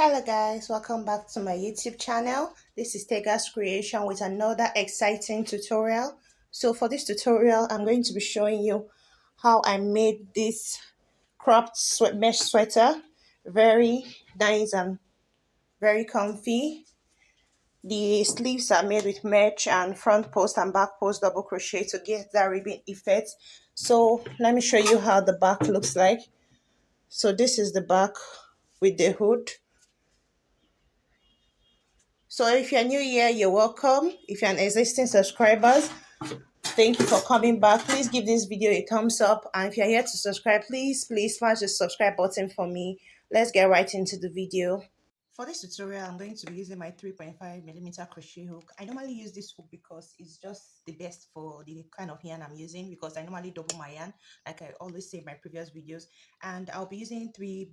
Hello guys, welcome back to my YouTube channel. This is Tega's Creation with another exciting tutorial. So for this tutorial, I'm going to be showing you how I made this mesh sweater. Very nice and very comfy. The sleeves are made with mesh and front post and back post double crochet to get that ribbon effect. So let me show you how the back looks like. So this is the back with the hood. So if you're new here, you're welcome. If you're an existing subscriber, thank you for coming back. Please give this video a thumbs up. And if you're here to subscribe, please smash the subscribe button for me. Let's get right into the video. For this tutorial, I'm going to be using my 3.5mm crochet hook. I normally use this hook because it's just the best for the kind of yarn I'm using, because I normally double my yarn, like I always say in my previous videos. And I'll be using three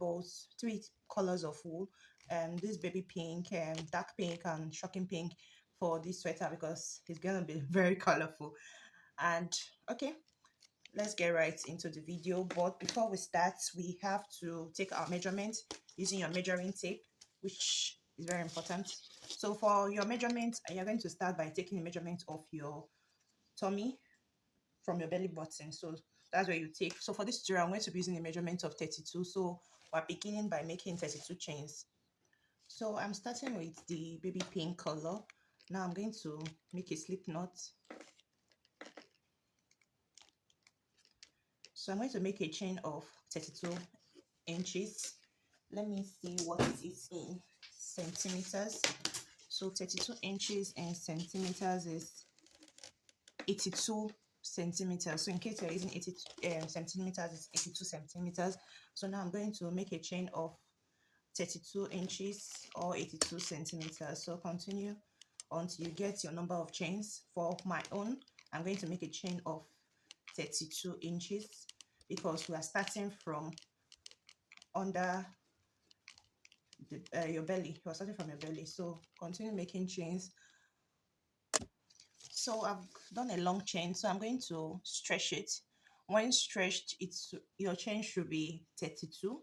colors of wool. This baby pink, dark pink, and shocking pink for this sweater because it's gonna be very colorful. And okay, let's get right into the video. But before we start, we have to take our measurement using your measuring tape, which is very important. So for your measurement, you're going to start by taking the measurement of your tummy from your belly button. So that's where you take. So for this tutorial, I'm going to be using the measurement of 32. So we're beginning by making 32 chains. So I'm starting with the baby pink color. Now I'm going to make a slip knot. So I'm going to make a chain of 32 inches. Let me see what it is in centimeters. So 32 inches in centimeters is 82 centimeters. So in case you're using 80 centimeters, it's 82 centimeters. So now I'm going to make a chain of 32 inches or 82 centimeters. So continue until you get your number of chains. For my own, I'm going to make a chain of 32 inches because we are starting from under your belly. You're starting from your belly. So continue making chains. So I've done a long chain, so I'm going to stretch it. When stretched, your chain should be 32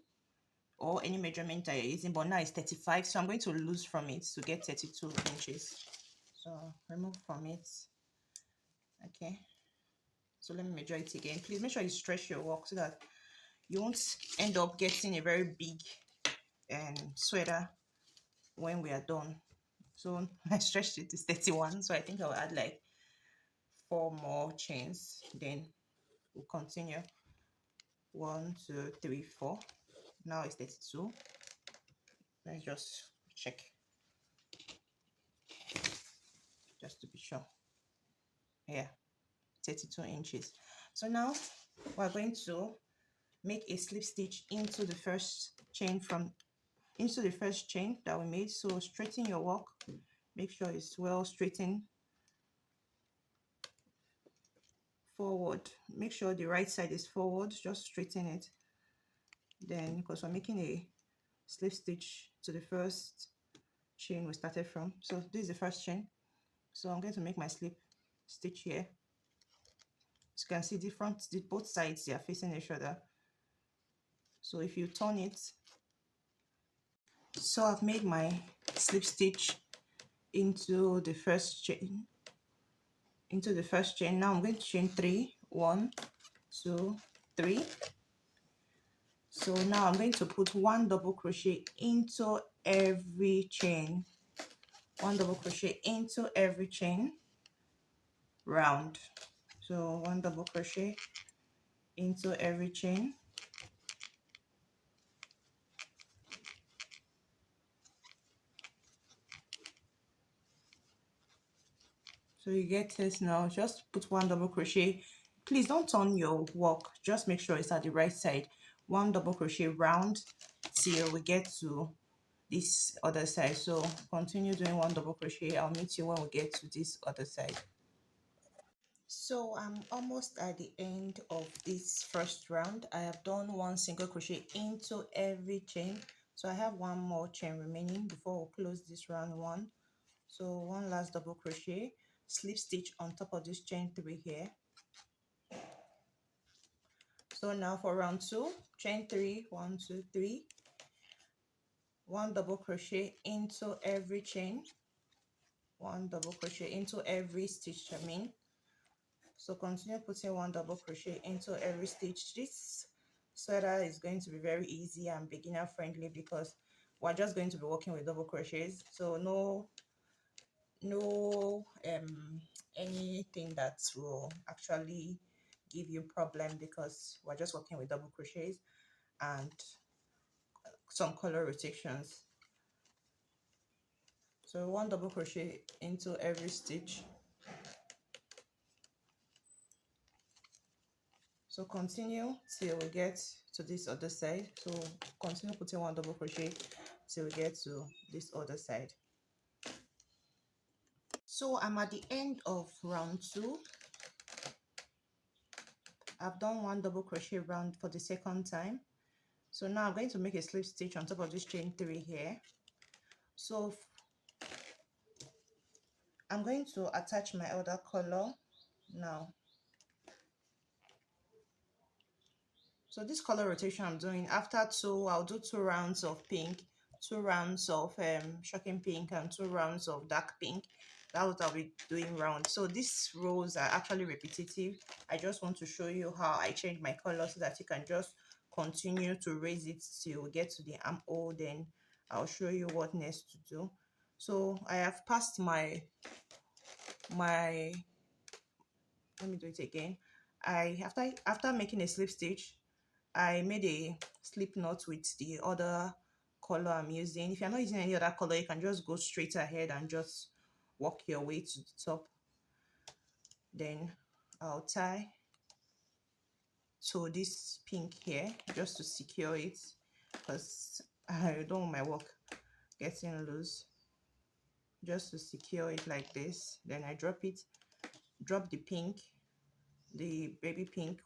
or any measurement that you're using, but now it's 35, so I'm going to lose from it to get 32 inches. So remove from it. Okay, so let me measure it again. Please make sure you stretch your work so that you won't end up getting a very big sweater when we are done. So I stretched it to 31, so I think I'll add like 4 more chains, then we'll continue. 1 2 3 4. Now it's 32. Let's just check just to be sure. Yeah, 32 inches. So now we're going to make a slip stitch into the first chain that we made. So straighten your work, make sure it's well straightened forward. Make sure the right side is forward, just straighten it. Then because we're making a slip stitch to the first chain we started from, so this is the first chain. So I'm going to make my slip stitch here. As you can see, both sides, they are facing each other. So if you turn it, so I've made my slip stitch into the first chain. Now I'm going to chain 3. 1 2 3. So now I'm going to put 1 double crochet into every chain. 1 double crochet into every chain round. So 1 double crochet into every chain. So you get this now. Just put 1 double crochet. Please don't turn your work, just make sure it's at the right side. 1 double crochet round till we get to this other side. So continue doing 1 double crochet. I'll meet you when we get to this other side. So I'm almost at the end of this first round. I have done 1 single crochet into every chain, so I have 1 more chain remaining before we close this round 1. So 1 last double crochet, slip stitch on top of this chain 3 here. So now for round 2, chain 3, 1 2 3, one double crochet into every chain, one double crochet into every stitch, so continue putting one double crochet into every stitch. This sweater is going to be very easy and beginner friendly because we're just going to be working with double crochets, so no anything that will actually give you problem because we're just working with double crochets and some color rotations. So one double crochet into every stitch. So continue till we get to this other side. So continue putting one double crochet till we get to this other side. So I'm at the end of round 2. I've done one double crochet round for the second time. So now I'm going to make a slip stitch on top of this chain 3 here. So I'm going to attach my other color now. So this color rotation I'm doing, after 2, I'll do 2 rounds of pink, 2 rounds of shocking pink, and 2 rounds of dark pink. That's what I'll be doing round. So these rows are actually repetitive. I just want to show you how I change my color so that you can just continue to raise it till we get to the armhole. Then I'll show you what next to do. So I have passed my let me do it again. After making a slip stitch, I made a slip knot with the other color I'm using. If you're not using any other color, you can just go straight ahead and just work your way to the top. Then I'll tie to this pink here just to secure it because I don't want my work getting loose. Just to secure it like this. Then I drop the pink, the baby pink.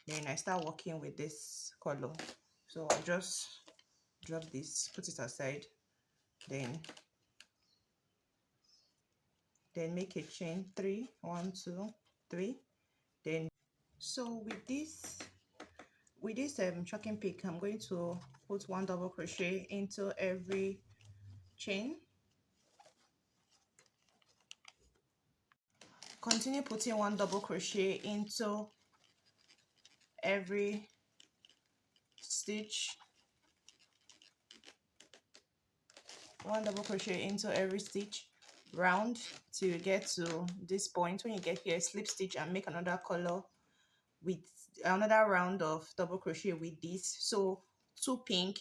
Then I start working with this color. So I'll just drop this, put it aside, then make a chain 3, 1 2 3. Then so with this shocking pink, I'm going to put one double crochet into every chain. Continue putting one double crochet into every stitch, one double crochet into every stitch round till you get to this point. When you get here, slip stitch and make another color with another round of double crochet with this. So 2 pink,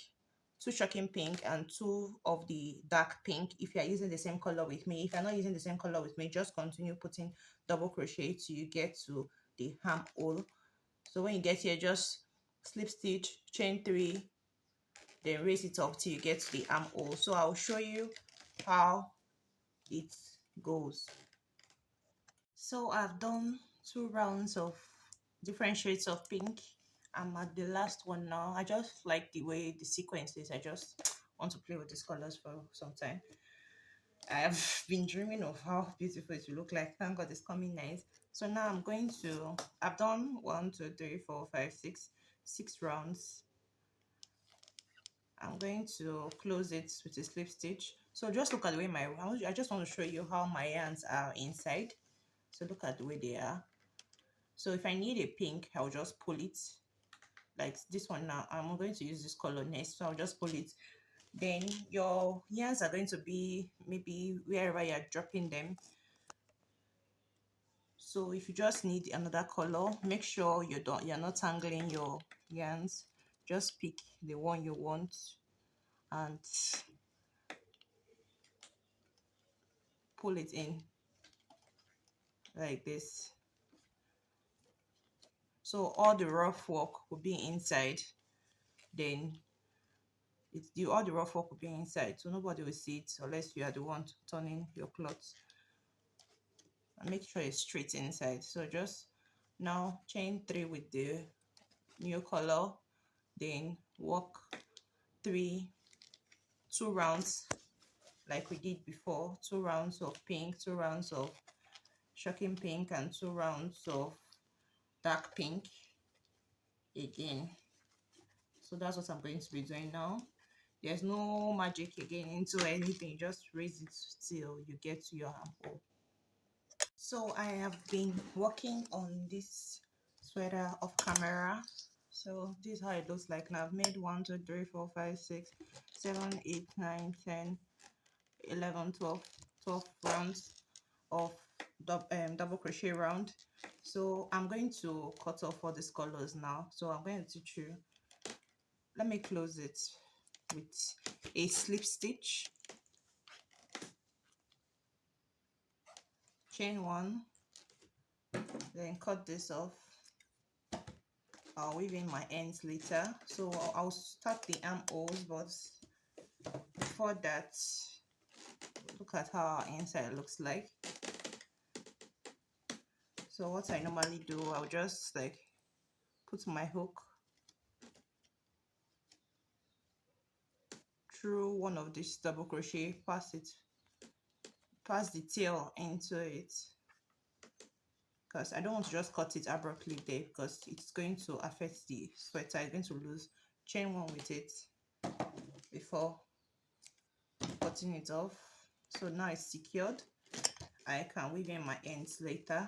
2 shocking pink, and 2 of the dark pink if you are using the same color with me. If you're not using the same color with me, just continue putting double crochet till you get to the armhole. So when you get here, just slip stitch, chain 3, then raise it up till you get to the armhole. So I'll show you how it goes. So I've done 2 rounds of different shades of pink. I'm at the last one now. I just like the way the sequence is. I just want to play with these colors for some time. I have been dreaming of how beautiful it will look like. Thank God it's coming nice. So now I've done 1 2 3 4 5 6 rounds. I'm going to close it with a slip stitch. So just look at the way I just want to show you how my yarns are inside. So look at the way they are. So if I need a pink, I'll just pull it like this one. Now I'm going to use this color next, so I'll just pull it. Then your yarns are going to be maybe wherever you're dropping them. So if you just need another color, make sure you're not tangling your yarns. Just pick the one you want and pull it in like this. So all the rough work will be inside. Then all the rough work will be inside, so nobody will see it unless you are the one turning your cloth. And make sure it's straight inside. So just now chain 3 with the new color, then work 2 rounds like we did before. 2 rounds of pink, 2 rounds of shocking pink, and 2 rounds of dark pink again. So that's what I'm going to be doing now. There's no magic again into anything. Just raise it till you get to your armhole. So I have been working on this sweater off camera. So this is how it looks like now. I've made 1 2 3 4 5 6 7 8 9 10 11 12 rounds of double crochet round. So I'm going to cut off all these colors now. So I'm going to teach you. Let me close it with a slip stitch, chain 1, then cut this off. I'll weave in my ends later. So I'll start the armholes, but before that, look at how our inside looks like. So what I normally do, I'll just like put my hook through one of these double crochet, pass the tail into it, because I don't want to just cut it abruptly there, because it's going to affect the sweater. I'm going to lose. Chain 1 with it before cutting it off. So now it's secured. I can weave in my ends later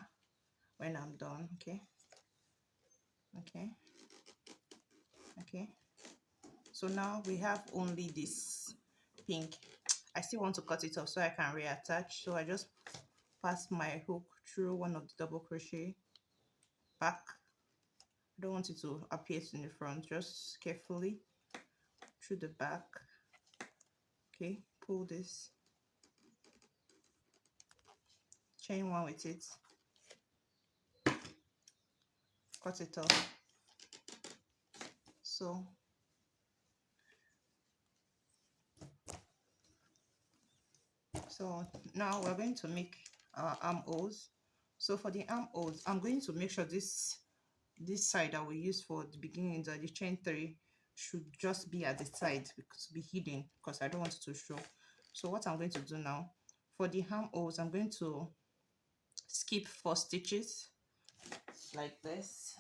when I'm done. Okay, so now we have only this pink. I still want to cut it off so I can reattach. So I just pass my hook through one of the double crochet back. I don't want it to appear in the front, just carefully through the back. Okay, pull this, chain 1 with it, cut it off. So now we're going to make our armholes. So for the armholes, I'm going to make sure this side that we use for the beginning, the chain 3, should just be at the side, because be hidden, because I don't want it to show. So what I'm going to do now, for the armholes, I'm going to skip 4 stitches like this.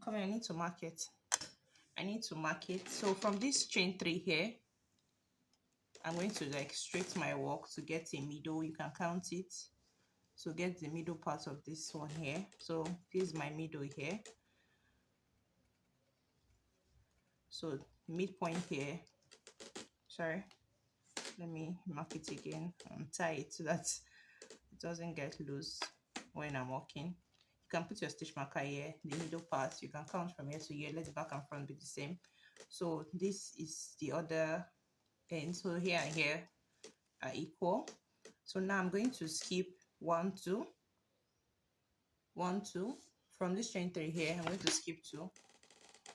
Come on, I need to mark it. So from this chain 3 here, I'm going to like straight my work to get a middle. You can count it. So get the middle part of this one here. So this is my middle here. So midpoint here. Sorry, let me mark it again and tie it so that it doesn't get loose when I'm working. You can put your stitch marker here, the middle part. You can count from here to here. Let the back and front be the same. So this is the other end. So here and here are equal. So now I'm going to skip 1 2 1 2 from this chain 3 here. I'm going to skip 2.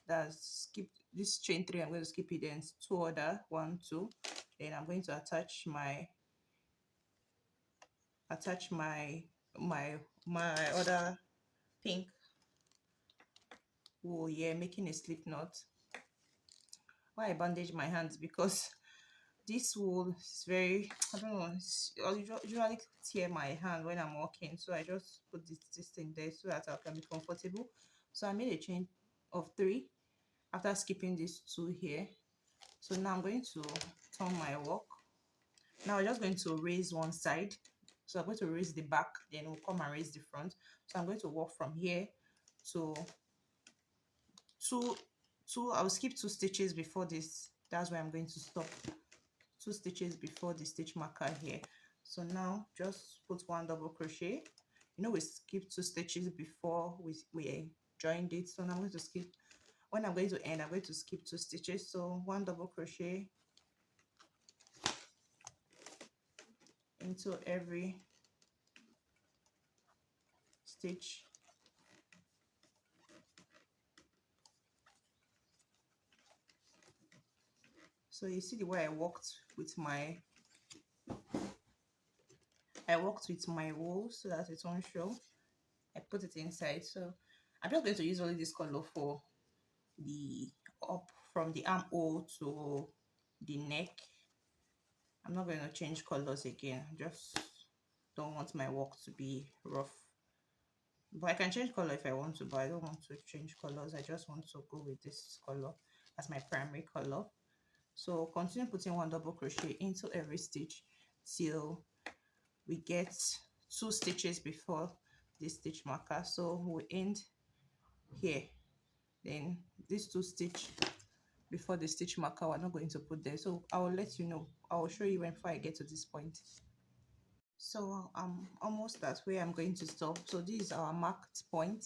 That's skip this chain 3. I'm going to skip it, then 2 other 1 2. Then I'm going to attach my other pink wool here, making a slip knot. Why I bandage my hands, because this wool is very, I don't know, I usually tear my hand when I'm walking, so I just put this thing there so that I can be comfortable. So I made a chain of 3 after skipping these 2 here. So now I'm going to turn my work. Now we're just going to raise one side. So I'm going to raise the back, then we'll come and raise the front. So I'm going to work from here to I'll skip 2 stitches before this. That's where I'm going to stop. 2 stitches before the stitch marker here. So now just put 1 double crochet. You know, we skipped 2 stitches before we joined it. So now I'm going to skip. When I'm going to end, I'm going to skip 2 stitches. So 1 double crochet into every stitch. So you see the way I worked with my wool so that it won't show. I put it inside. So I'm just going to use only this color for the up from the armhole to the neck. I'm not going to change colors again. Just don't want my work to be rough. But I can change color if I want to, but I don't want to change colors. I just want to go with this color as my primary color. So continue putting 1 double crochet into every stitch till we get 2 stitches before this stitch marker. So we end here, then these 2 stitch before the stitch marker we're not going to put there. So I will let you know, I will show you when before I get to this point. So I'm almost at where I'm going to stop. So this is our marked point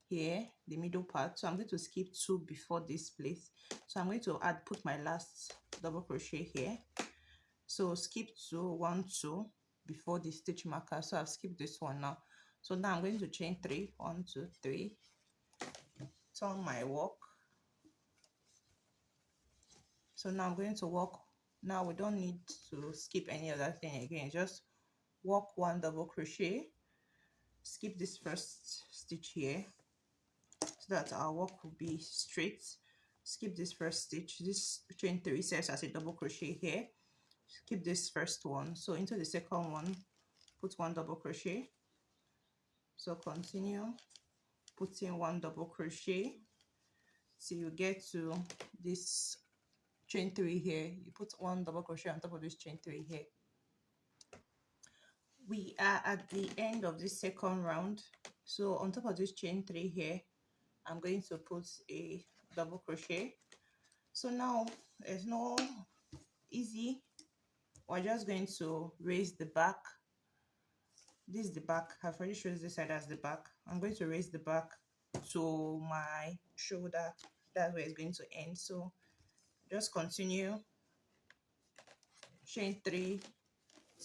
here, the middle part. So I'm going to skip 2 before this place. So I'm going to put my last double crochet here. So skip 2, 1, 2 before the stitch marker. So I've skipped this one now. So now I'm going to chain 3, 1, 2, 3, turn my work. So now I'm going to work. Now we don't need to skip any other thing again, just work 1 double crochet, skip this first stitch here so that our work will be straight. Skip this first stitch, this chain 3 serves as a double crochet here. Skip this first one, so into the second one put 1 double crochet. So continue putting 1 double crochet till you get to this chain 3 here. You put 1 double crochet on top of this chain 3 here. We are at the end of this second round. So on top of this chain 3 here, I'm going to put a double crochet. So now there's no easy, we're just going to raise the back. This is the back. I've already shown this side as the back. I'm going to raise the back to my shoulder. That's where it's going to end. So just continue, chain 3,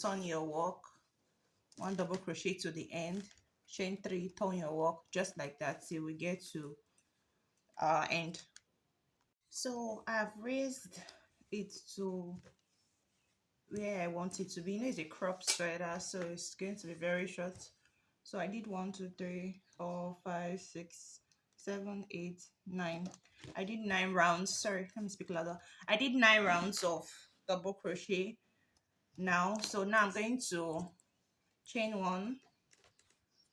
turn your work, 1 double crochet to the end, chain 3, turn your work, just like that till we get to our end. So I've raised it to where I want it to be. You know, it's a crop sweater, so it's going to be very short. So I did 1, 2, 3, 4, 5, 6, 7, 8, 9. I did 9 rounds. Sorry, let me speak louder. I did 9 rounds of double crochet now. So now I'm going to chain 1,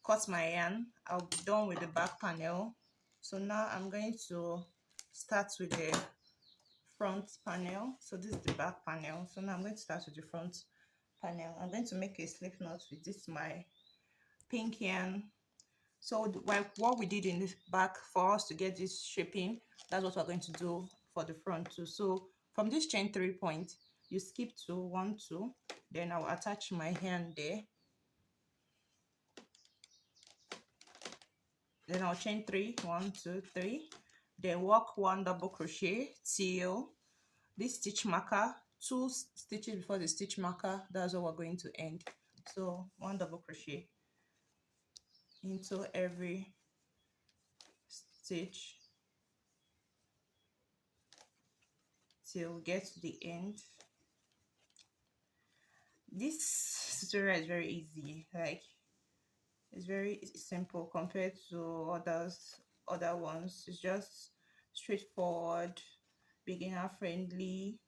cut my yarn. I'll be done with the back panel. So now I'm going to start with the front panel. So this is the back panel. So now I'm going to start with the front panel. I'm going to make a slip knot with this my pink yarn. So what we did in the back for us to get this shaping, that's what we're going to do for the front too. So from this chain 3 point, you skip to 1, 2, then I'll attach my hand there. Then I'll chain 3, 1, 2, 3, then work 1 double crochet till this stitch marker, 2 stitches before the stitch marker. That's what we're going to end. So 1 double crochet into every stitch till we get to the end. This tutorial is very easy, like it's very simple compared to other ones. It's just straightforward, beginner friendly.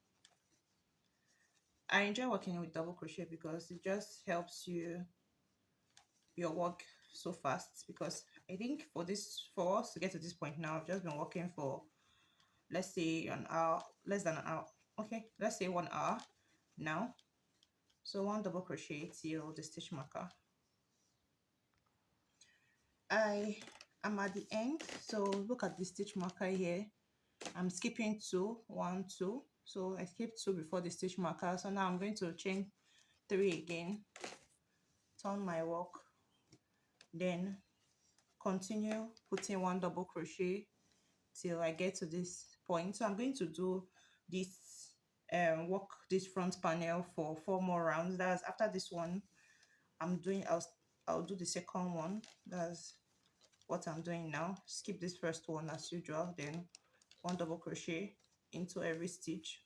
I enjoy working with double crochet because it just helps your work so fast, because I think for us to get to this point now, I've just been working for, let's say, an hour, less than an hour. Okay, let's say 1 hour now. So 1 double crochet till the stitch marker. I am at the end, so look at the stitch marker here. I'm skipping 2, 1, 2. So I skipped 2 before the stitch marker. So now I'm going to chain 3 again, turn my work, then continue putting 1 double crochet till I get to this point. So I'm going to do this work this front panel for 4 more rounds. That's after this one I'll do the second one. That's what I'm doing now. Skip this first one as usual, then 1 double crochet into every stitch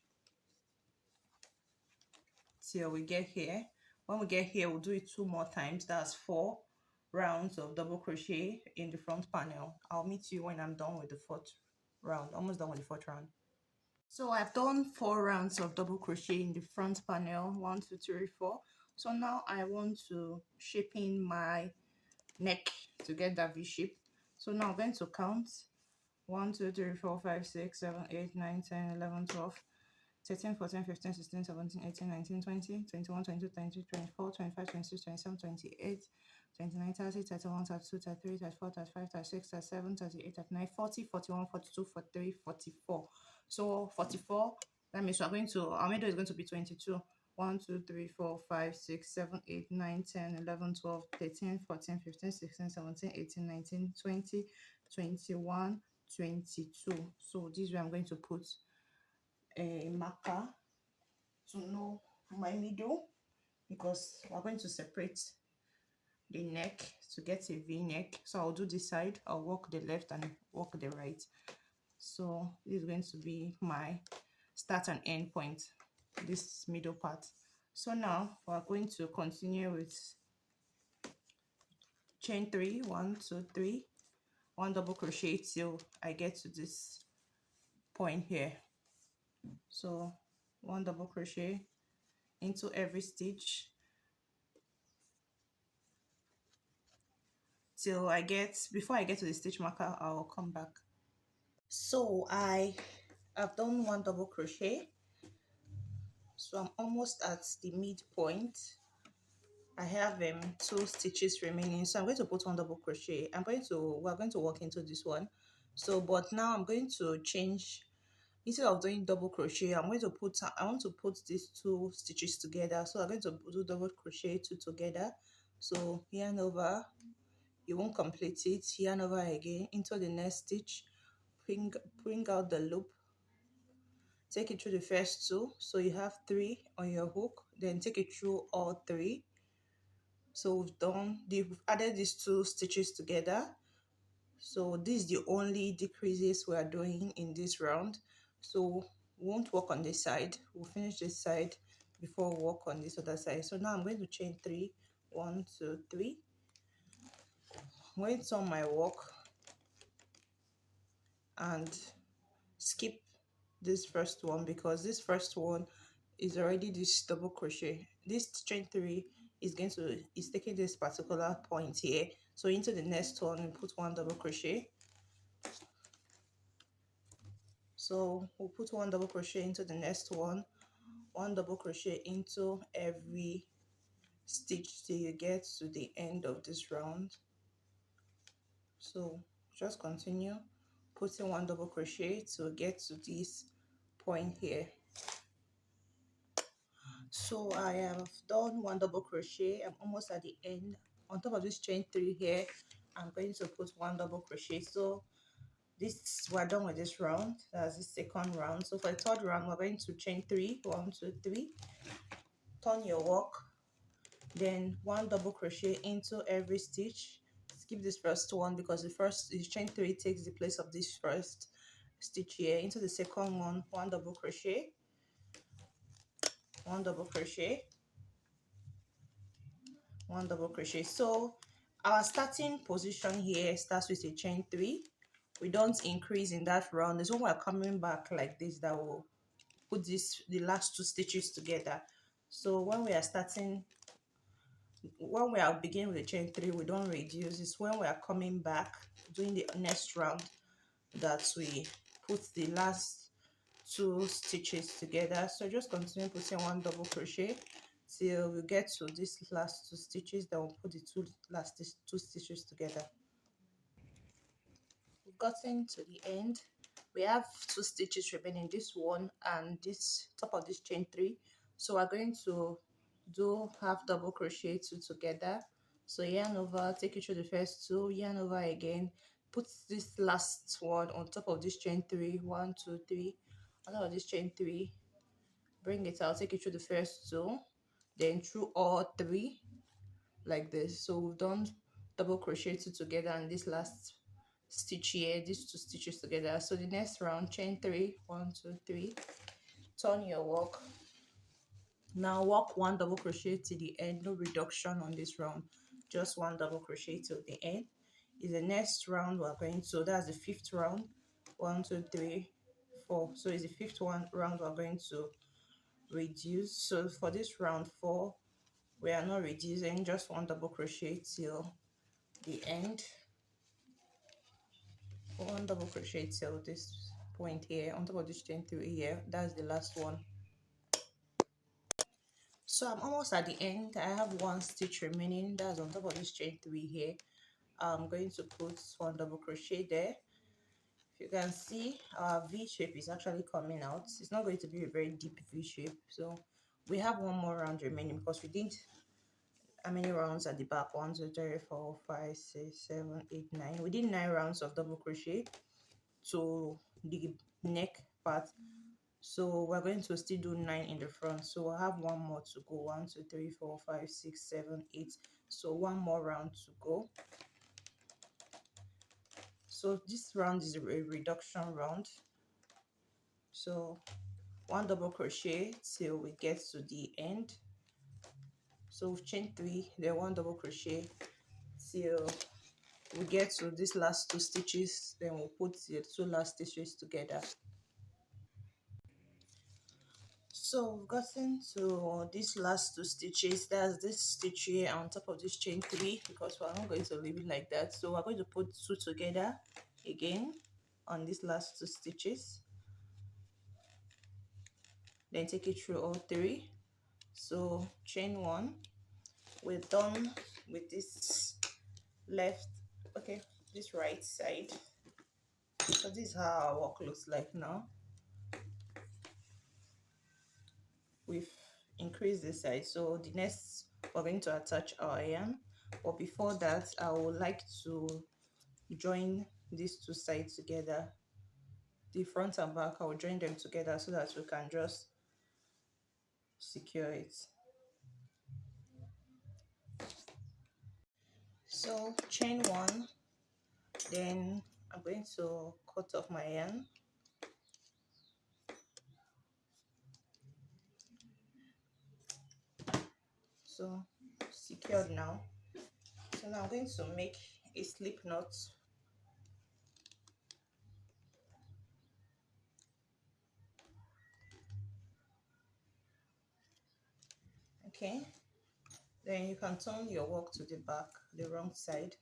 till we get here. When we get here, we'll do it 2 more times. That's 4 rounds of double crochet in the front panel. I'll meet you when I'm done with the 4th round, almost done with the 4th round. So I've done 4 rounds of double crochet in the front panel, 1, 2, 3, 4. So now I want to shape in my neck to get that V shape. So now I'm going to count 1, 2, 3, 4, 5, 6, 7, 8, 9, 10, 11, 12. 13, 14, 15, 16, 17, 18, 19, 20, 21, 22, 23, 24, 25, 26, 27, 28, 29, 30, 31, 32, 33, 34, 35, 36, 37, 38, 39, 40, 41, 42, 43, 44. So 44, that means we're going to, our middle is going to be 22. 1, 2, 3, 4, 5, 6, 7, 8, 9, 10, 11, 12, 13, 14, 15, 16, 17, 18, 19, 20, 21, 22. So this way I'm going to put a marker to know my middle, because we're going to separate the neck to get a V-neck. So I'll do this side, I'll walk the left and walk the right. So this is going to be my start and end point, this middle part. So now we're going to continue with chain 3, 1, 2, 3, 1 double crochet till I get to this point here. So 1 double crochet into every stitch till I get, before I get to the stitch marker, I'll come back. So I have done 1 double crochet, so I'm almost at the midpoint. I have 2 stitches remaining, so I'm going to put 1 double crochet. We're going to walk into this one. So but now I'm going to change. Instead of doing double crochet, I want to put these 2 stitches together. So I'm going to do double crochet 2 together. So yarn over, you won't complete it, yarn over again into the next stitch, bring out the loop, take it through the first 2, so you have 3 on your hook, then take it through all 3. So we've added these 2 stitches together. So this is the only decreases we are doing in this round. So we won't work on this side, we'll finish this side before we work on this other side. So now I'm going to chain 3, 1, 2, 3. I'm going to turn my work and skip this first one, because this first one is already this double crochet. This chain 3 is taking this particular point here. So into the next one we put 1 double crochet. So we'll put 1 double crochet into the next one, 1 double crochet into every stitch till you get to the end of this round. So just continue putting 1 double crochet to get to this point here. So I have done 1 double crochet, I'm almost at the end. On top of this chain 3 here, I'm going to put 1 double crochet. So we're done with this round. That's the second round. So for the third round, we're going to chain 3, 1, 2, 3, turn your work, then 1 double crochet into every stitch. Skip this first one because the chain 3 takes the place of this first stitch here. Into the second one, 1 double crochet, 1 double crochet, 1 double crochet. So our starting position here starts with a chain 3. We don't increase in that round. It's when we're coming back like this that will put the last 2 stitches together. So when we are beginning with the chain 3, we don't reduce. It's when we are coming back doing the next round that we put the last 2 stitches together. So just continue putting 1 double crochet till we get to this last 2 stitches, then we'll put the last 2 stitches together. We've gotten to the end. We have 2 stitches remaining, this one and this top of this chain 3. So we're going to do half double crochet 2 together. So yarn over, take it through the first 2, yarn over again, put this last one on top of this chain 3, 1, 2, 3, on top of this chain 3, bring it out, take it through the first 2, then through all 3 like this. So we've done double crochet 2 together and this last stitch here, these 2 stitches together. So the next round, chain 3, 1, 2, 3, turn your work. Now work 1 double crochet to the end, no reduction on this round, just 1 double crochet till the end. Is the next round we're going to, that's the 5th round, 1, 2, 3, 4. So it's the 5th round we're going to reduce. So for this round 4, we are not reducing, just 1 double crochet till the end, 1 double crochet till this point here on top of this chain 3 here. That's the last one. So I'm almost at the end. I have one stitch remaining. That's on top of this chain 3 here. I'm going to put one double crochet there. If you can see, our V shape is actually coming out. It's not going to be a very deep V shape. So we have one more round remaining because we did how many rounds at the back? 1, 2, 3, 4, 5, 6, 7, 8, 9. We did 9 rounds of double crochet to the neck part. So we're going to still do 9 in the front. So we'll have one more to go. 1, 2, 3, 4, 5, 6, 7, 8. So one more round to go. So this round is a reduction round. So one double crochet till we get to the end. So we've chained 3, then one double crochet till we get to this last 2 stitches, then we'll put the 2 last stitches together. So we've gotten to these last 2 stitches. That's this stitch here on top of this chain 3, because we're not going to leave it like that. So we're going to put 2 together again on these last 2 stitches, then take it through all 3. So chain 1. We're done with this left, okay, this right side. So this is how our work looks like now. We've increased the size. So the next, we're going to attach our yarn, but before that I would like to join these 2 sides together, the front and back. I will join them together so that we can just secure it. So chain 1, then I'm going to cut off my yarn. So secured now. So now I'm going to make a slip knot. Okay, then you can turn your work to the back, the wrong side.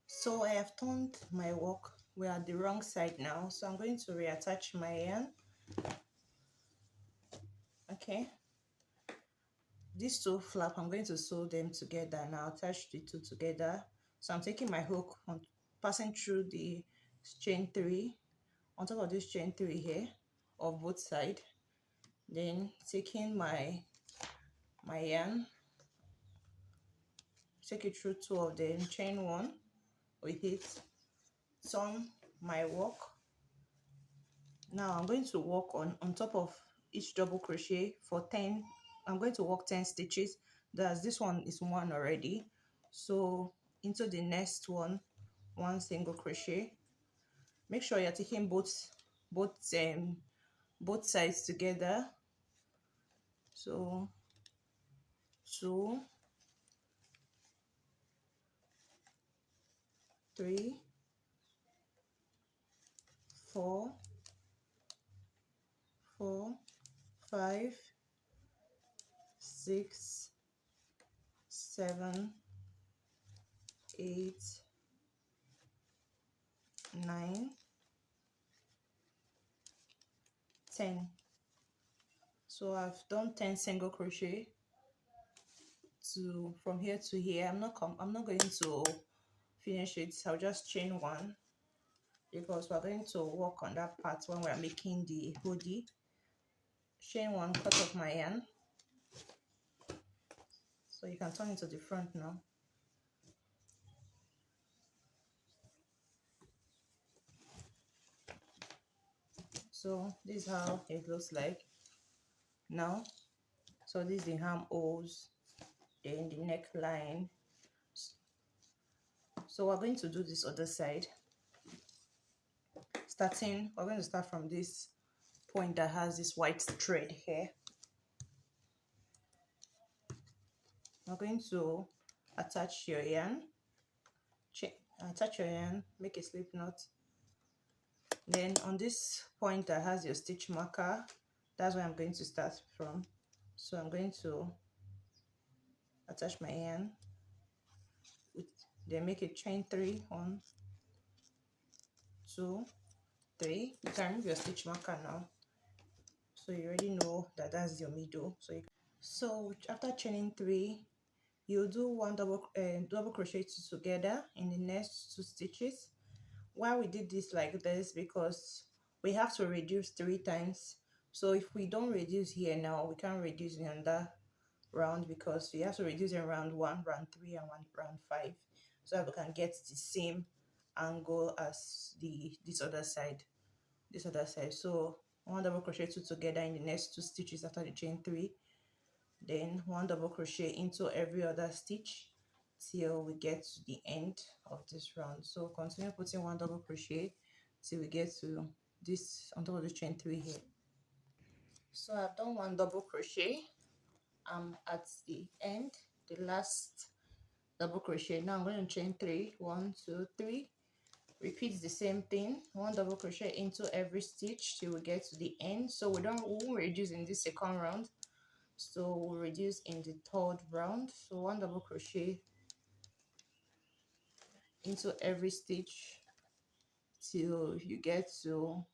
So I have turned my work. We're at the wrong side now, so I'm going to reattach my yarn. Okay, these 2 flap, I'm going to sew them together and I'll attach the 2 together. So I'm taking my hook on, passing through the chain 3 on top of this chain 3 here of both sides, then taking my yarn, take it through 2 of them, chain 1 with it, turn my work. Now I'm going to work on top of each double crochet for 10. I'm going to work 10 stitches. That's, this one is 1 already, so into the next one, 1 single crochet. Make sure you're taking both sides together. So 2, 3, 4, 5, 6, 7, 8, 9, 10. So I've done 10 single crochet to from here to here. I'm not going to finish it. I'll just chain 1 because we're going to work on that part when we're making the hoodie. Chain 1, cut off my yarn. So you can turn it to the front now. So this is how it looks like now. So this is the armholes, then the neckline. So we're going to do this other side. We're going to start from this point that has this white thread here. We're going to attach your yarn, make a slip knot. Then on this point that has your stitch marker, that's where I'm going to start from. So I'm going to attach my yarn, then make a chain 3, 1, 2, 3. You can remove your stitch marker now, so you already know that that's your middle. So after chaining 3, you'll do one double crochet together in the next 2 stitches. Why we did this like this, because we have to reduce 3 times. So if we don't reduce here now, we can't reduce in another round, because we have to reduce in round 1, round 3, and round 5, so that we can get the same angle as this other side. So one double crochet 2 together in the next 2 stitches after the chain 3, then one double crochet into every other stitch till we get to the end of this round. So continue putting one double crochet till we get to this on top of the chain 3 here. So I've done one double crochet. I'm at the end, the last double crochet. Now I'm going to chain 3, 1, 2, 3. Repeat the same thing, one double crochet into every stitch till we get to the end. So we won't reduce in this second round, so we'll reduce in the third round. So one double crochet into every stitch till you get to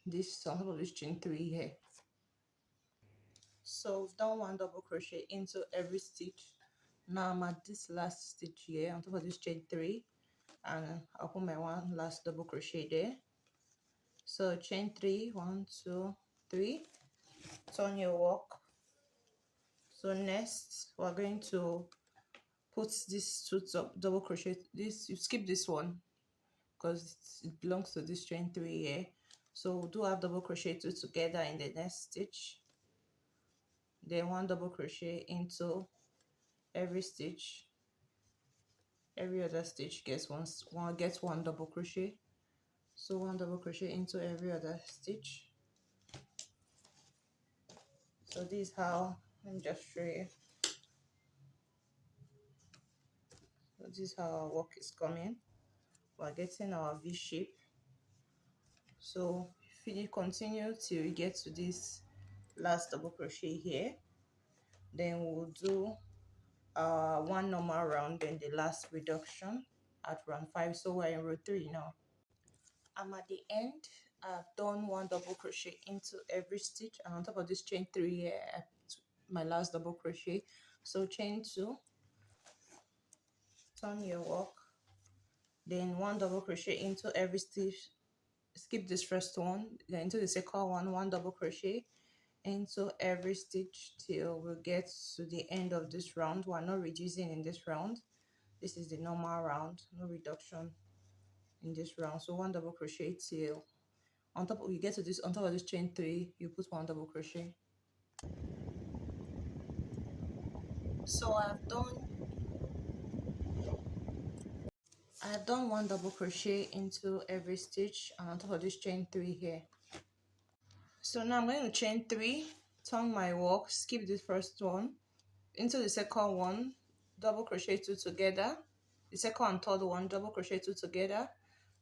this on top of this chain 3 here. So we've done one double crochet into every stitch. Now I'm at this last stitch here on top of this chain 3, and I'll put my one last double crochet there. So chain 3, 1, 2, 3. Turn your work. So next we're going to put this 2 double crochet. You skip this one because it belongs to this chain 3 here. So we'll do half double crochet 2 together in the next stitch, then one double crochet into every stitch. Every other stitch gets one double crochet. So one double crochet into every other stitch. So this is how, let me just show you. So this is how our work is coming. We're getting our V shape. So continue till you get to this last double crochet here. Then we'll do one normal round, then the last reduction at round 5. So we're in row 3 now. I'm at the end. I've done one double crochet into every stitch, and on top of this chain 3 here, I put my last double crochet. So chain 2, turn your work, then one double crochet into every stitch. Skip this first one, then into the second one double crochet into every stitch till we get to the end of this round. We're not reducing in this round. This is the normal round, no reduction in this round. So one double crochet till on top of, you get to this on top of this chain 3, you put one double crochet. So I've done one double crochet into every stitch, and on top of this chain 3 here. So now I'm going to chain 3, turn my work, skip this first one, into the second one, double crochet 2 together, the second and third one, double crochet 2 together,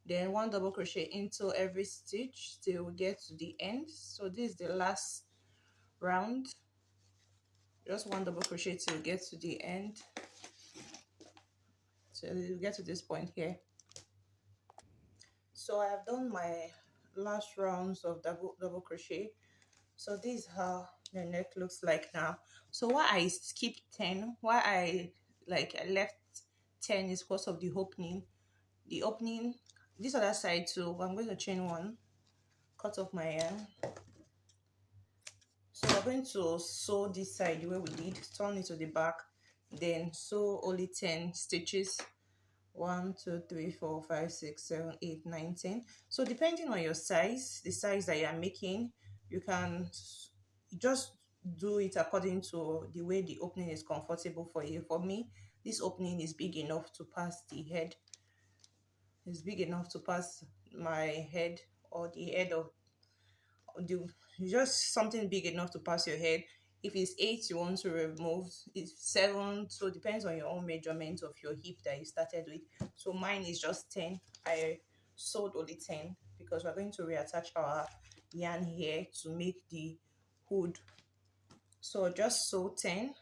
then one double crochet into every stitch till we get to the end. So this is the last round. Just one double crochet till we get to the end. So you get to this point here. So I have done my last rounds of double crochet. So this is how the neck looks like now. So why I skipped 10, why I left 10 is because of the opening. The opening, this other side too, I'm going to chain 1, cut off my yarn. So we're going to sew this side the way we did, turn it to the back, then sew only 10 stitches. 1, 2, 3, 4, 5, 6, 7, 8, 9, 10. So depending on your size, the size that you are making, you can just do it according to the way the opening is comfortable for you. For me, this opening is big enough to pass the head. It's big enough to pass my head, or the head of just something big enough to pass your head. If it's 8 you want to remove, it's 7, so it depends on your own measurement of your hip that you started with. So mine is just 10. I sewed only 10 because we're going to reattach our yarn here to make the hood. So just sew 10,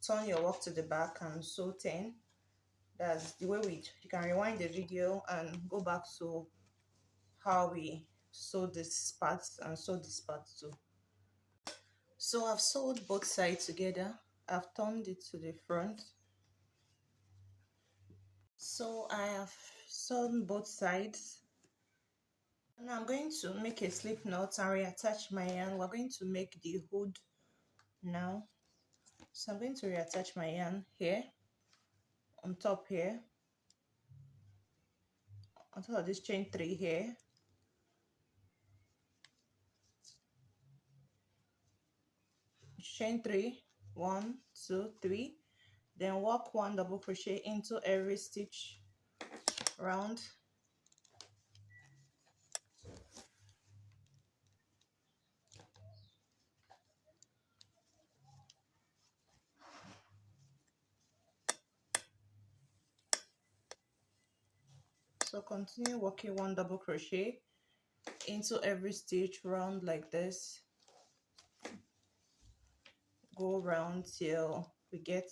turn your work to the back and sew 10, That's the way you can rewind the video and go back to how we sew this part and sew this part too. So I've sewed both sides together. I've turned it to the front. So I have sewn both sides. Now I'm going to make a slip knot and reattach my yarn. We're going to make the hood now. So I'm going to reattach my yarn here, on top here, on top of this chain 3 here. Chain 3, 1, 2, 3. Then work 1 double crochet into every stitch round. So continue working 1 double crochet into every stitch round like this. Go round till we get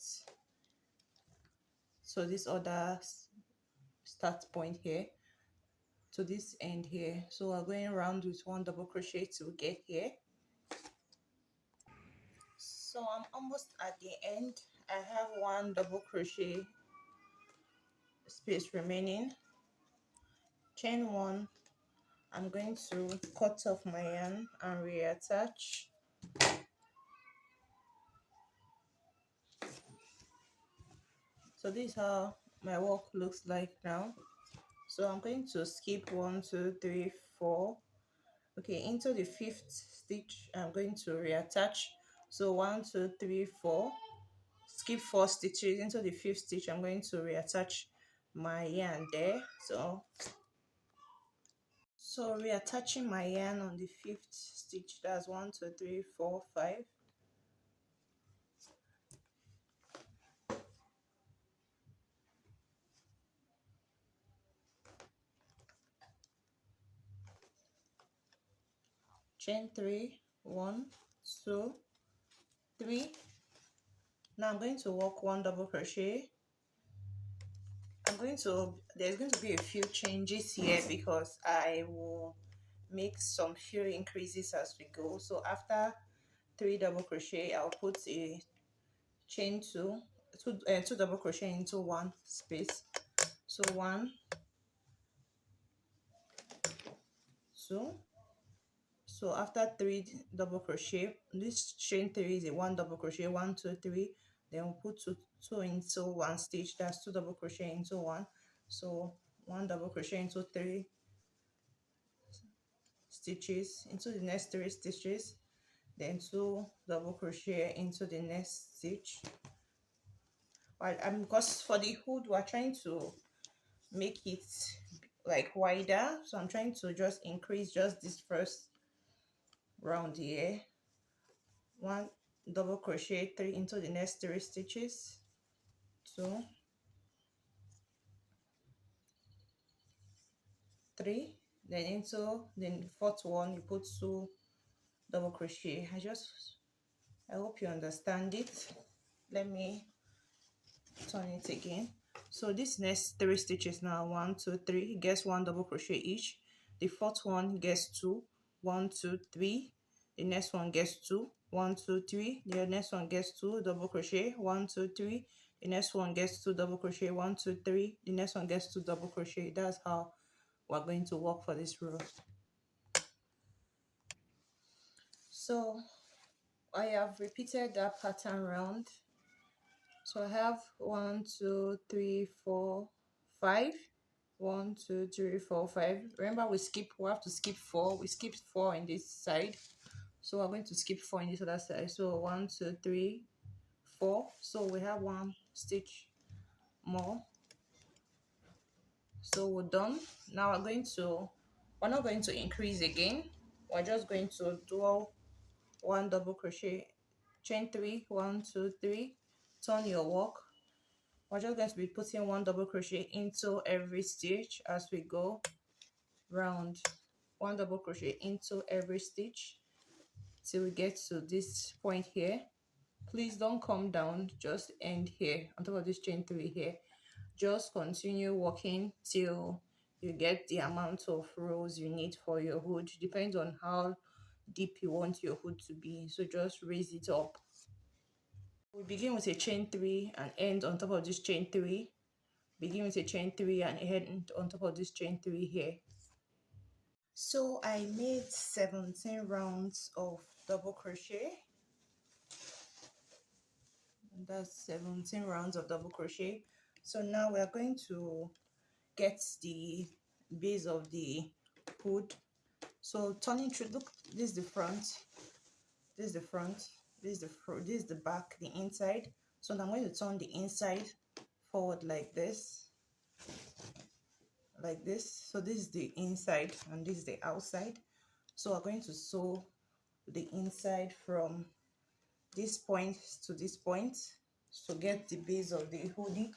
this other start point here to this end here. So we're going around with 1 double crochet to get here. So I'm almost at the end. I have 1 double crochet space remaining. Chain 1. I'm going to cut off my yarn and reattach. So this is how my work looks like now. So I'm going to skip 1, 2, 3, 4. Okay, into the 5th stitch I'm going to reattach. So 1, 2, 3, 4. Skip 4 stitches. Into the 5th stitch I'm going to reattach my yarn there. So reattaching my yarn on the 5th stitch. That's 1, 2, 3, 4, 5. Chain 3, 1, 2, 3. Now I'm going to work 1 double crochet. There's going to be a few changes here because I will make some few increases as we go. So after 3 double crochet, I'll put a chain 2 double crochet into 1 space. So 1, 2. So after 3 double crochet, this chain 3 is a 1 double crochet, 1, 2, 3. Then we'll put two into 1 stitch. That's 2 double crochet into 1. So 1 double crochet into 3 stitches into the next 3 stitches, then 2 double crochet into the next stitch. Because for the hood we're trying to make it like wider, so I'm trying to just increase just this first round here. 1 double crochet 3 into the next 3 stitches, 2, 3, then into the 4th one you put 2 double crochet. I hope you understand it. Let me turn it again. So this next 3 stitches now, 1, 2, 3, gets 1 double crochet each. The 4th one gets 2, 1, 2, 3. The next one gets 2, 1, 2, 3. The next one gets 2 double crochet, 1, 2, 3. The next one gets 2 double crochet, 1, 2, 3. The next one gets 2 double crochet. That's how we're going to work for this row. So I have repeated that pattern round. So I have 1, 2, 3, 4, 5. 1, 2, 3, 4, 5. Remember we have to skip 4. We skipped 4 in this side. So we're going to skip 4 in this other side. So 1, 2, 3, 4. So we have 1 stitch more. So we're done. Now we're not going to increase again. We're just going to do 1 double crochet, chain 3, 1, 2, 3, turn your work. We're just going to be putting 1 double crochet into every stitch as we go round. 1 double crochet into every stitch till we get to this point here. Please don't come down, just end here on top of this chain 3 here. just continue working till you get the amount of rows you need for your hood. Depends on how deep you want your hood to be, so just raise it up. We begin with a chain 3 and end on top of this chain 3. Begin with a chain 3 and end on top of this chain 3 here. So I made 17 rounds of double crochet. That's 17 rounds of double crochet. So now we are going to get the base of the hood. So turning through, look, this is the front, this is the front, this is the front, this is the back, the inside. So now I'm going to turn the inside forward like this, like this. So this is the inside and this is the outside. So we're going to sew the inside from this point to this point to get the base of the hoodie.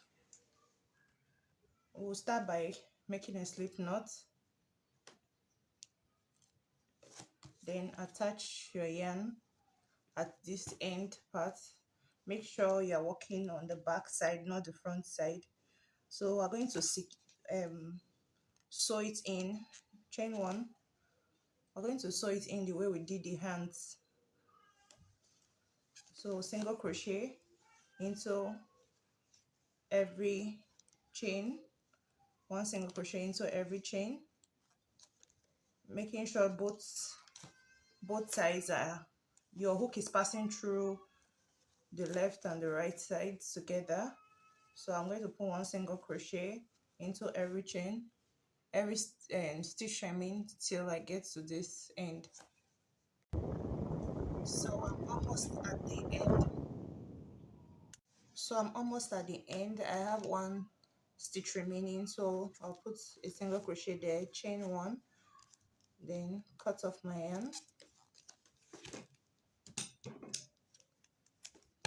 We'll start by making a slip knot, then attach your yarn at this end part. Make sure you're working on the back side, not the front side. So we're going to sew it in, chain 1. We're going to sew it in the way we did the hands. So single crochet into every chain, 1 single crochet into every chain, making sure both sides are, your hook is passing through the left and the right sides together. So I'm going to put 1 single crochet into every chain, every stitch, I mean, till I get to this end. So I'm almost at the end. I have 1 stitch remaining, so I'll put a single crochet there, chain 1, then cut off my yarn.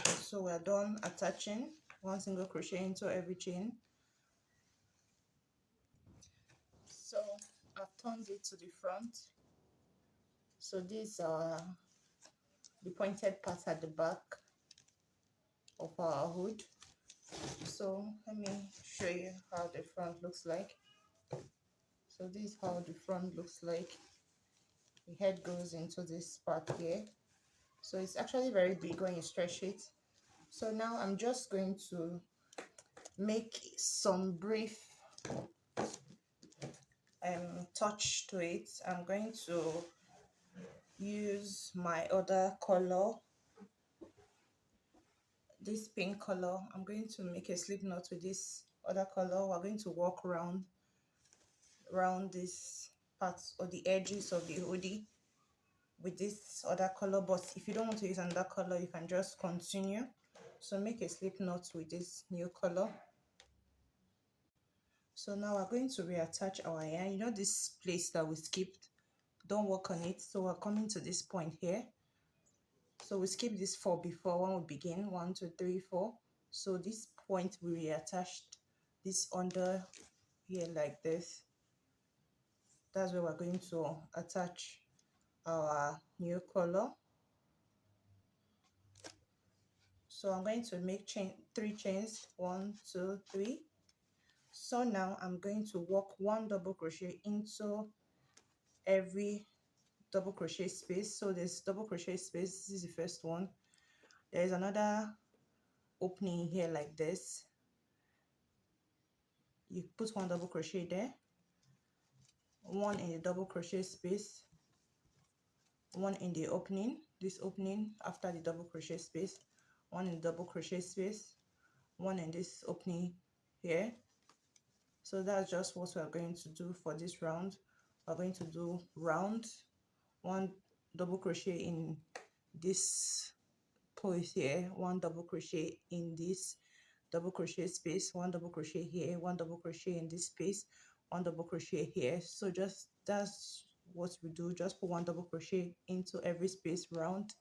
So we're done attaching, 1 single crochet into every chain. So I've turned it to the front. So these are the pointed parts at the back of our hood. So let me show you how the front looks like. So this is how the front looks like. The head goes into this part here. So it's actually very big when you stretch it. So now I'm just going to make some brief touch to it. I'm going to use my other color, this pink color. I'm going to make a slip knot with this other color. We're going to walk around this parts or the edges of the hoodie with this other color, but if you don't want to use another color, you can just continue. So make a slip knot with this new color. So now we're going to reattach our yarn. You know this place that we skipped, don't work on it. So we're coming to this point here. So we skipped this 4 before when we begin, 1 2 3 4. So this point we reattached this under here like this. That's where we're going to attach our new color. So I'm going to make 3 chains, 1 2 3. So now I'm going to work 1 double crochet into every double crochet space. So there's double crochet space, this is the first one. There's another opening here like this. You put 1 double crochet there, 1 in the double crochet space, 1 in the opening, this opening after the double crochet space, 1 in the double crochet space, 1 in this opening here. So that's just what we're going to do for this round. We're going to do round, 1 double crochet in this place here, 1 double crochet in this double crochet space, 1 double crochet here, 1 double crochet in this space, 1 double crochet here. So just that's what we do. Just put 1 double crochet into every space round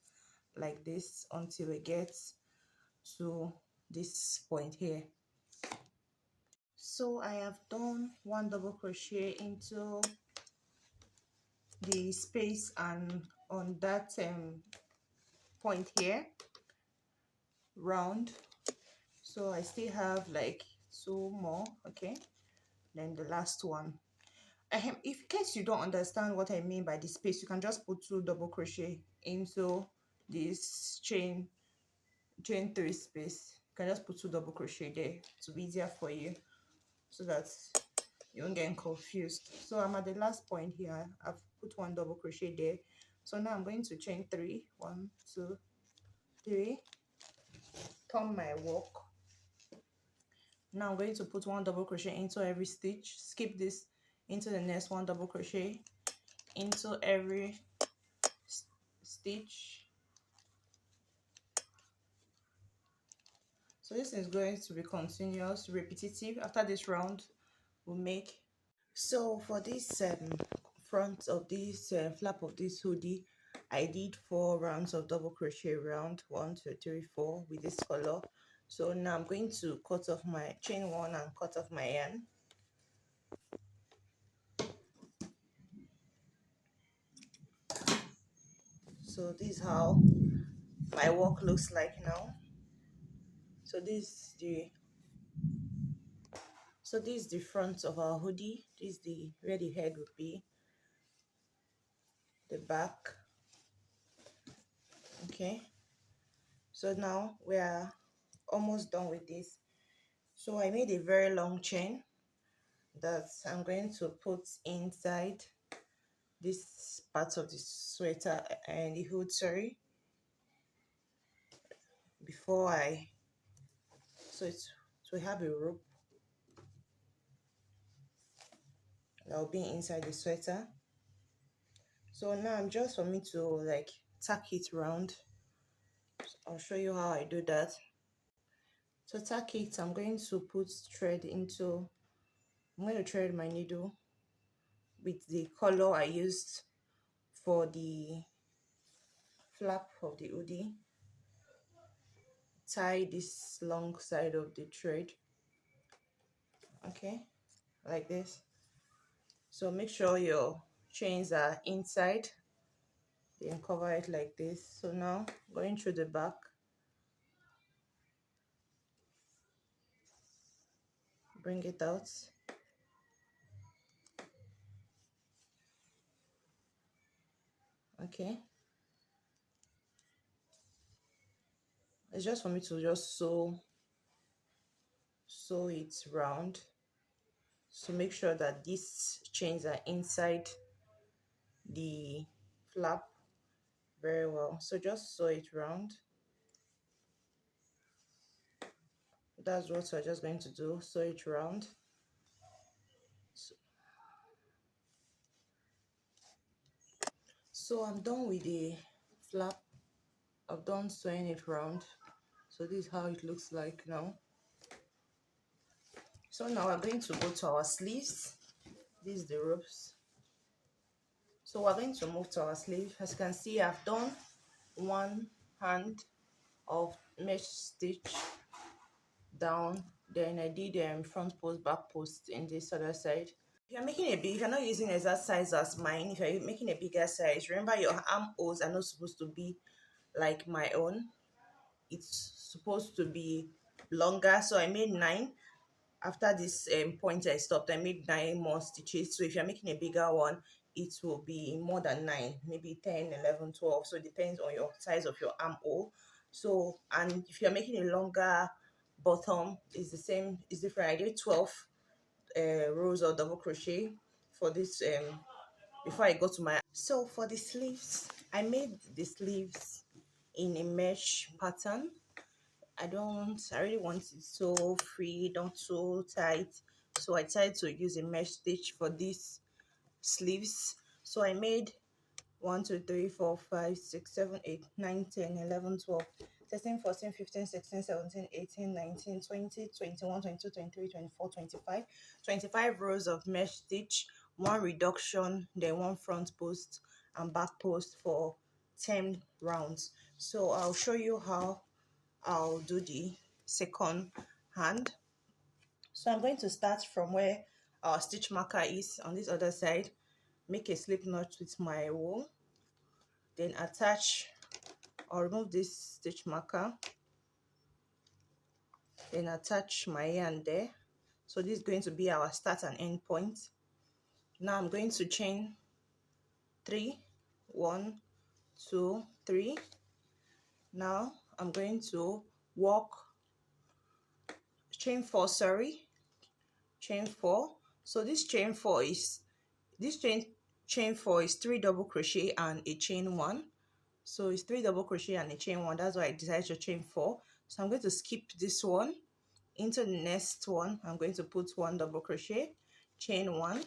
like this until we get to this point here. So I have done 1 double crochet into the space and on that point here round. So I still have like 2 more. Okay, then the last one. If in case you don't understand what I mean by the space, you can just put 2 double crochet into this chain 3 space. You can just put 2 double crochet there to be easier for you, so that you won't get confused. So I'm at the last point here. I've put 1 double crochet there. So now I'm going to chain 3. 1, 2, 3. Turn my work. Now I'm going to put 1 double crochet into every stitch. Skip this into the next 1 double crochet into every stitch. So this is going to be continuous, repetitive. After this round, we'll make. So for this front of this flap of this hoodie, I did 4 rounds of double crochet round 1, 2, 3, 4 with this color. So now I'm going to cut off my chain 1 and cut off my yarn. So this is how my work looks like now. So this is the front of our hoodie. This is the where the head would be, the back. Okay, so now we are almost done with this. So I made a very long chain that I'm going to put inside this part of the sweater and the hood, sorry, before I, so we have a rope that will be inside the sweater. So now I'm just for me to like tack it round. I'll show you how I do that. To tack it, I'm going to thread my needle with the color I used for the flap of the hoodie. Tie this long side of the thread, okay, like this. So make sure your chains are inside, then cover it like this. So now going through the back, bring it out, okay. It's just for me to just sew it round. So make sure that these chains are inside the flap very well. So just sew it round. That's what we're just going to do, sew it round. So I'm done with the flap. I've done sewing it round. So this is how it looks like now. So now we're going to go to our sleeves. These are the ropes. So we're going to move to our sleeve. As you can see, I've done 1 hand of mesh stitch down, then I did front post, back post in this other side. If you're not using exact size as mine, if you're making a bigger size, remember your armholes are not supposed to be like my own. It's supposed to be longer, so I made 9. After this point I stopped, I made 9 more stitches. So if you're making a bigger one, it will be more than 9, maybe 10, 11, 12. So it depends on your size of your armhole. So, and if you're making a longer bottom, it's the same, it's different. I did 12 rows of double crochet for this before I go to my. So for the sleeves, I made the sleeves in a mesh pattern. I really want it so free, not so tight. So I tried to use a mesh stitch for these sleeves. So I made 1, 2, 3, 4, 5, 6, 7, 8, 9, 10, 11, 12, 13, 14, 15, 16, 17, 18, 19, 20, 21, 22, 23, 24, 25. 25 rows of mesh stitch, 1 reduction, then 1 front post and back post for 10 rounds. So I'll show you how I'll do the second hand. So I'm going to start from where our stitch marker is on this other side, make a slip knot with my wool, then attach or remove this stitch marker, then attach my yarn there. So this is going to be our start and end point. Now I'm going to chain 3, 1, 2, 3. Now I'm going to walk, chain 4, sorry, chain 4. So this chain 4 is chain 4 is 3 double crochet and a chain 1. So it's 3 double crochet and a chain 1. That's why I decided to chain 4. So I'm going to skip this one. Into the next one, I'm going to put 1 double crochet, chain 1,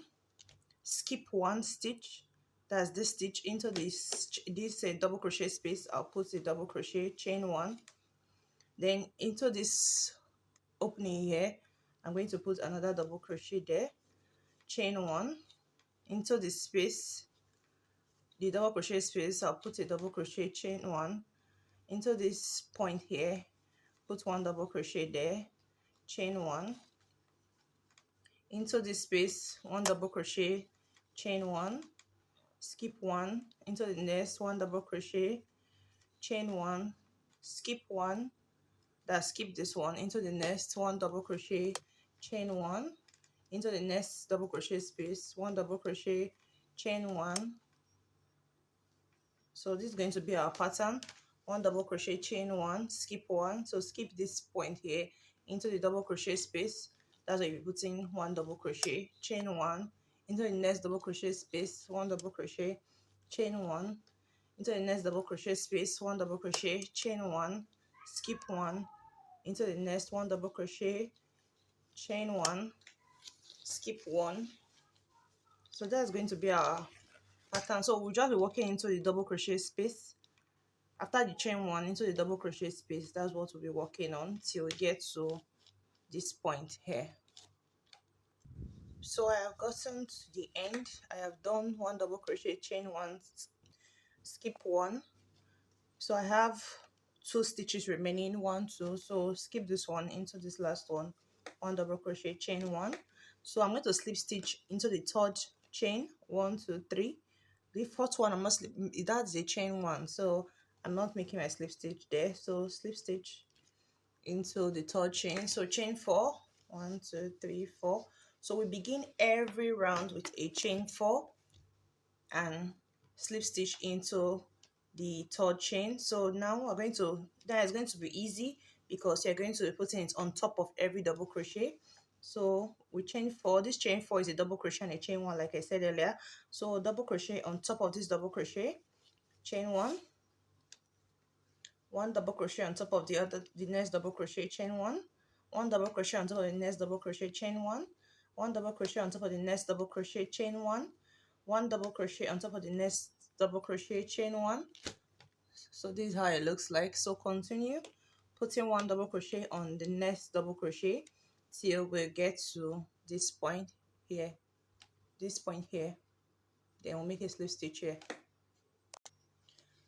skip 1 stitch. That's this stitch. Into this double crochet space, I'll put a double crochet, chain 1. Then into this opening here, I'm going to put another double crochet there, chain 1. Into this space, the double crochet space, I'll put a double crochet, chain 1. Into this point here, put 1 double crochet there, chain 1. Into this space, 1 double crochet, chain 1, skip 1. Into the next, 1 double crochet, chain 1, skip 1. That skip this one. Into the next, 1 double crochet, chain 1. Into the next double crochet space, 1 double crochet, chain 1. So this is going to be our pattern. 1 double crochet, chain 1, skip 1. So skip this point here. Into the double crochet space, that's why you're putting 1 double crochet, chain 1. Into the next double crochet space, 1 double crochet, chain 1. Into the next double crochet space, 1 double crochet, chain 1, skip 1. Into the next, 1 double crochet, chain 1, skip 1. So that's going to be our pattern. So we'll just be working into the double crochet space. After the chain 1, into the double crochet space, that's what we'll be working on till we get to this point here. So I have gotten to the end. I have done 1 double crochet, chain 1, skip 1. So I have 2 stitches remaining, 1, 2. So skip this one into this last one, 1 double crochet, chain 1. So I'm going to slip stitch into the third chain, 1, 2, 3. The fourth one, I must slip, that's a chain 1, so I'm not making my slip stitch there. So slip stitch into the third chain. So chain 4, 1, 2, 3, 4. So we begin every round with a chain 4 and slip stitch into the third chain. So now we're going to, that is going to be easy because you're going to be putting it on top of every double crochet. So we chain 4. This chain 4 is a double crochet and a chain 1, like I said earlier. So double crochet on top of this double crochet, chain 1, 1 double crochet on top of the next double crochet, chain 1, 1 double crochet on top of the next double crochet, chain 1, 1 double crochet on top of the next double crochet, chain 1, 1 double crochet on top of the next double crochet, chain 1. So this is how it looks like. So continue putting 1 double crochet on the next double crochet till we get to this point here, then we'll make a slip stitch here.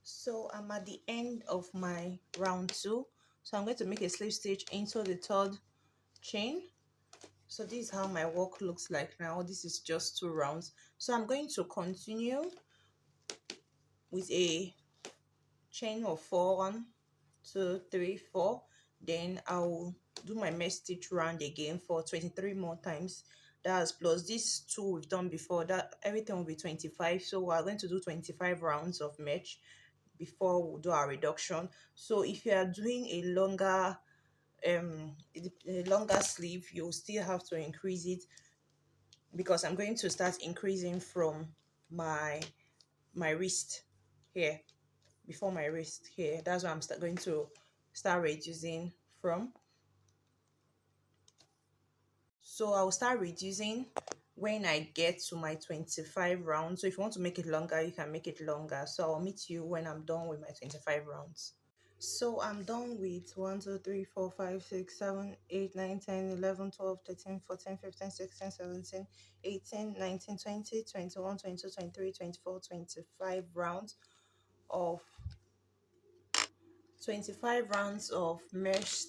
So I'm at the end of my round 2, so I'm going to make a slip stitch into the third chain. So this is how my work looks like now. This is just 2 rounds. So I'm going to continue with a chain of 4, 1, 2, 3, 4. Then I'll do my mesh stitch round again for 23 more times. That's plus these 2 we've done before. That everything will be 25. So we're going to do 25 rounds of mesh before we do our reduction. So if you are doing a longer sleeve, you'll still have to increase it because I'm going to start increasing from my wrist here, before my wrist here. That's why I'm going to start reducing from. So I'll start reducing when I get to my 25 rounds. So if you want to make it longer, you can make it longer. So I'll meet you when I'm done with my 25 rounds. So I'm done with 1, 2, 3, 4, 5, 6, 7, 8, 9, 10, 11, 12, 13, 14, 15, 16, 17, 18, 19, 20, 21, 22, 23, 24, 25 rounds of 25 rounds of mesh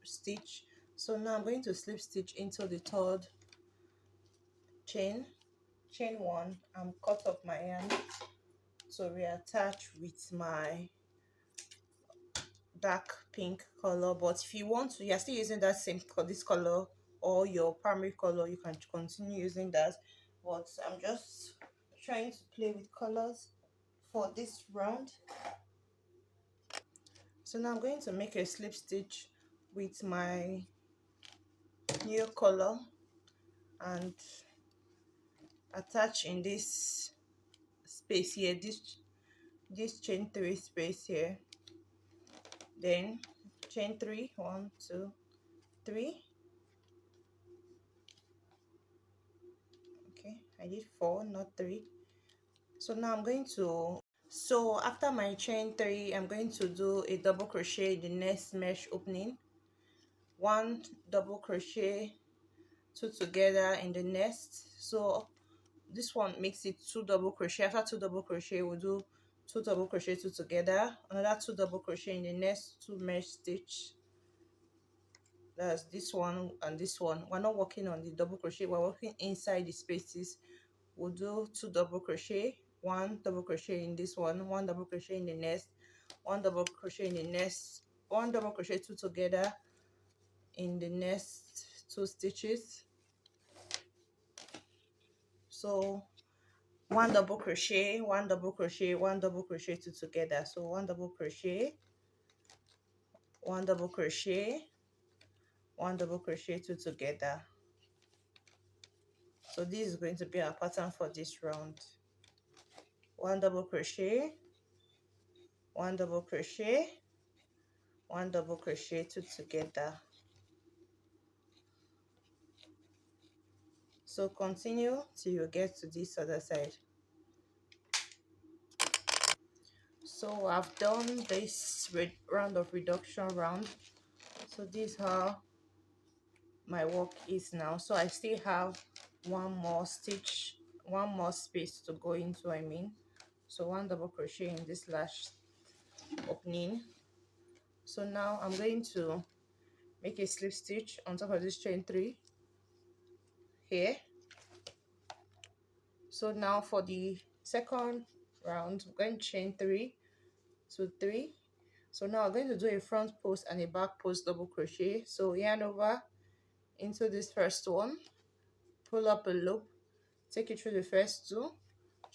stitch. So now I'm going to slip stitch into the third chain, chain 1. I'm cut off my yarn to reattach with my dark pink color, but if you want to, you're still using that same this color or your primary color, you can continue using that, but I'm just trying to play with colors for this round. So now I'm going to make a slip stitch with my new color and attach in this space here, this chain 3 space here, then chain 3, 1 2 3. Okay, I did 4, not 3. So now I'm going to, so after my chain 3, I'm going to do a double crochet in the next mesh opening, 1 double crochet, 2 together in the next. So this one makes it 2 double crochet. After 2 double crochet, we'll do 2 double crochet, 2 together, another 2 double crochet in the next 2 mesh stitch. That's this one and this one. We're not working on the double crochet, we're working inside the spaces. We'll do 2 double crochet, 1 double crochet in this one, 1 double crochet in the next, 1 double crochet in the next, 1 double crochet, 2 together in the next 2 stitches. So 1 double crochet, 1 double crochet, 1 double crochet, 2 together. So 1 double crochet, 1 double crochet, 1 double crochet, 2 together. So this is going to be our pattern for this round. 1 double crochet, 1 double crochet, 1 double crochet, 2 together. So continue till you get to this other side. So I've done this round of reduction round. So this is how my work is now. So I still have one more stitch, one more space to go into, I mean. So 1 double crochet in this last opening. So now I'm going to make a slip stitch on top of this chain 3 here. So now for the second round, I'm going to chain 3 2 3. So now I'm going to do a front post and a back post double crochet. So yarn over into this first one, pull up a loop, take it through the first 2,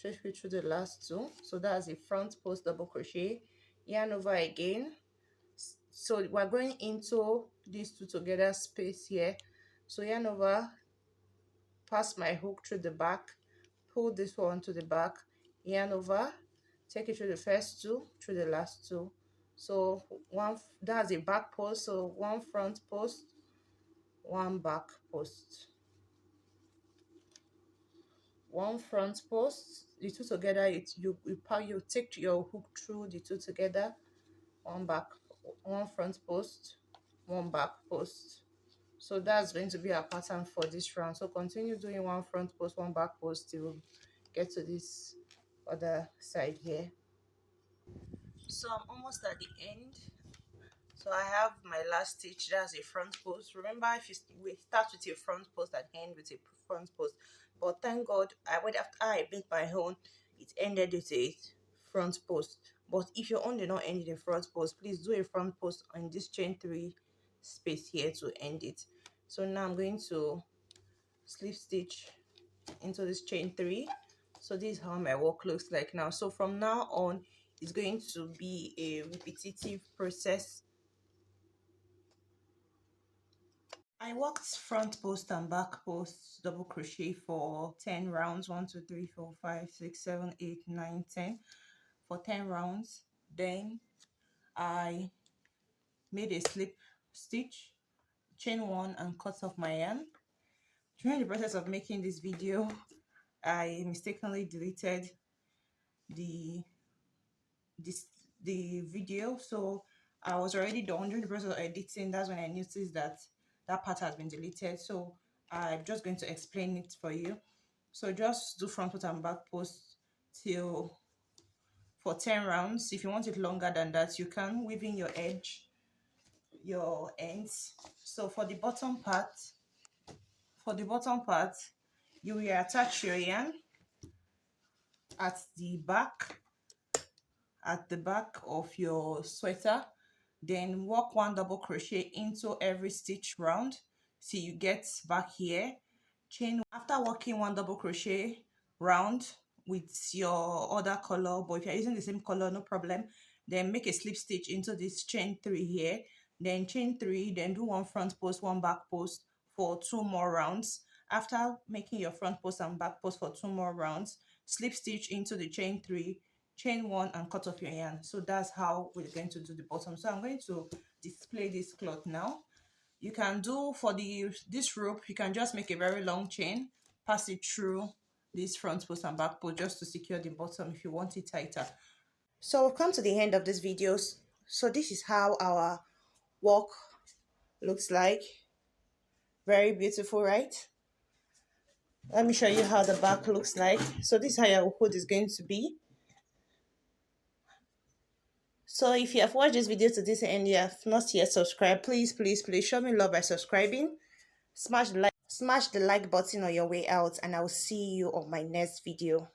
take it through the last 2. So that's a front post double crochet, yarn over again. So we're going into these 2 together space here. So yarn over, pass my hook through the back, pull this one to the back, yarn over, take it through the first 2, through the last 2. So that's a back post, so 1 front post, 1 back post, 1 front post, the 2 together, you take your hook through the 2 together, 1 back, 1 front post, 1 back post. So that's going to be our pattern for this round. So continue doing 1 front post, 1 back post till get to this other side here. So I'm almost at the end. So I have my last stitch, that's a front post. Remember, if we start with a front post and end with a front post, but thank God I went after I made my own, it ended with a front post. But if your own did not end in a front post, please do a front post on this chain 3 space here to end it. So now I'm going to slip stitch into this chain 3. So this is how my work looks like now. So from now on, it's going to be a repetitive process. I worked front post and back post double crochet for 10 rounds, 1 2 3 4 5 6 7 8 9 10, for 10 rounds. Then I made a slip stitch, chain 1 and cut off my yarn. During the process of making this video, I mistakenly deleted the this the video, so I was already done. During the process of editing, that's when I noticed that that part has been deleted. So I'm just going to explain it for you. So just do front post and back post till for 10 rounds. If you want it longer than that, you can weave in your edge, your ends. So for the bottom part, you will attach your yarn at the back of your sweater, then work 1 double crochet into every stitch round. see you get back here, chain. After working one double crochet round with your other color, but if you're using the same color, no problem, then make a slip stitch into this chain 3 here, then chain 3, then do one front post, one back post for 2 more rounds. After making your front post and back post for 2 more rounds, slip stitch into the chain 3, chain 1, and cut off your yarn. So that's how we're going to do the bottom. So I'm going to display this cloth now. You can do for this rope, you can just make a very long chain, pass it through this front post and back post just to secure the bottom if you want it tighter. So we've come to the end of this video. So this is how our work looks like. Very beautiful, right? Let me show you how the back looks like. So this is how your hood is going to be. So if you have watched this video to this end, you have not yet subscribed, please show me love by subscribing. Smash the like button on your way out, and I will see you on my next video.